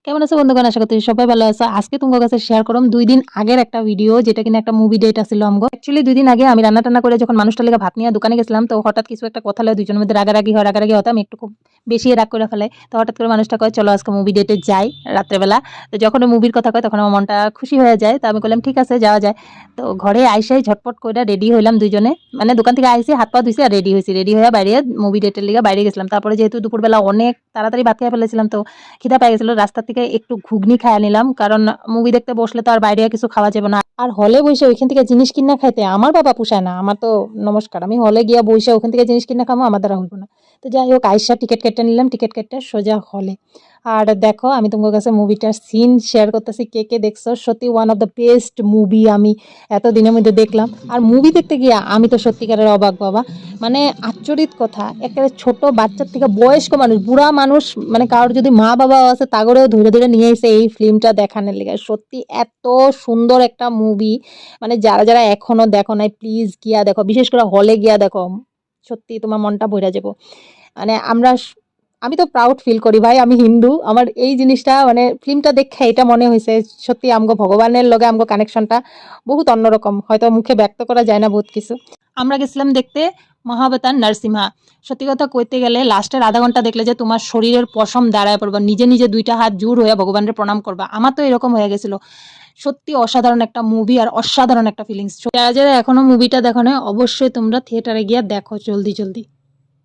কেমন আছো বন্ধুগণ? আশা করছি সবাই ভালো আছো। আজকে তোমার কাছে শেয়ার করলাম 2 দিন আগের একটা ভিডিও, যেটা কিনা একটা মুভি ডেট আছিল আমগো। অ্যাকচুয়ালি 2 দিন আগে আমি রান্না টান্না করে যখন মানুষটার লেগে ভাত নিয়ে দোকানে গেছিলাম, তো হঠাৎ কিছু একটা কথা লয় দুজনের মধ্যে রাগারাগি হতাম, একটু খুব বেশি রাগ করে ফেলাই। তো হঠাৎ করে মানুষটা কয় চলো আজকে মুভি ডেটে যাই রাত্রেবেলা। তো যখন মুভির কথা কয় তখন আমার মনটা খুশি হয়ে যায়। তো আমি বললাম ঠিক আছে যাওয়া যায়। তো ঘরে আইসাই ঝটপট করে রেডি হইলাম দুইজনে। মানে দোকান থেকে আইসি, হাত পা ধুইছি আর রেডি হইছি। রেডি হয়ে বাইরে মুভি ডেটের লিগে বাইরে গেছিলাম। তারপরে যেহেতু দুপুরবেলা অনেক তাড়াতাড়ি ভাত খেয়ে ফেলেছিলাম, তো খিদা পেয়ে গেছিল। রাস্তা থেকে একটু ঘুগনি খাইয়া নিলাম, কারণ মুভি দেখতে বসলে তো আর বাইরে কিছু খাওয়া যাবে না। আর হলে বসে ওইখান থেকে জিনিস কিনা খাইতে আমার বাবা পোষায় না। আমার তো নমস্কার, আমি হলে গিয়া বসে ওখান থেকে জিনিস কিনা খাবো, আমার দ্বারা হইব না। তো যাই হোক, আইসা টিকিট কেটে নিলাম, টিকিট কেটে সোজা হলে। আর দেখো, আমি তোমার কাছে মুভিটার সিন শেয়ার করতেছি, কে কে দেখছো। সত্যি one of the best movie আমি এতদিনের মধ্যে দেখলাম। আর মুভি দেখতে গিয়া আমি তো সত্যিকারের অবাক বাবা। মানে আশ্চর্যিত কথা, একেবারে ছোট বাচ্চার থেকে বয়স্ক মানুষ, বুড়া মানুষ, মানে কারোর যদি মা বাবা আছে তাগরেও ধরে ধরে নিয়ে এসে এই ফিল্মটা দেখানোর লেগে। সত্যি এত সুন্দর একটা মুভি, মানে যারা যারা এখনো দেখো নাই প্লিজ গিয়া দেখো, বিশেষ করে হলে গিয়া দেখো। সত্যি তোমার মনটা ভরে যাবো। মানে আমি তো প্রাউড ফিল করি ভাই, আমি হিন্দু। আমার এই জিনিসটা মানে ফিল্মটা দেখে এটা মনে হয়েছে সত্যি আমগো ভগবানের লগে আমগো কানেকশনটা বহুত অন্যরকম, হয়তো মুখে ব্যক্ত করা যায় না বহুত কিছু। আমরা গেছিলাম দেখতে মহাবতার নরসিংহা। সত্যি কথা কইতে গেলে লাস্টের আধা ঘন্টা দেখলে যে তোমার শরীরের পশম দাঁড়ায় পড়বা, নিজে নিজে দুইটা হাত জোর হয়ে ভগবানের প্রণাম করবা। আমার তো এরকম হয়ে গেছিল। সত্যি অসাধারণ একটা মুভি আর অসাধারণ একটা ফিলিংস। যারা যারা এখনো মুভিটা দেখো না, অবশ্যই তোমরা থিয়েটারে গিয়ে দেখো জলদি জলদি।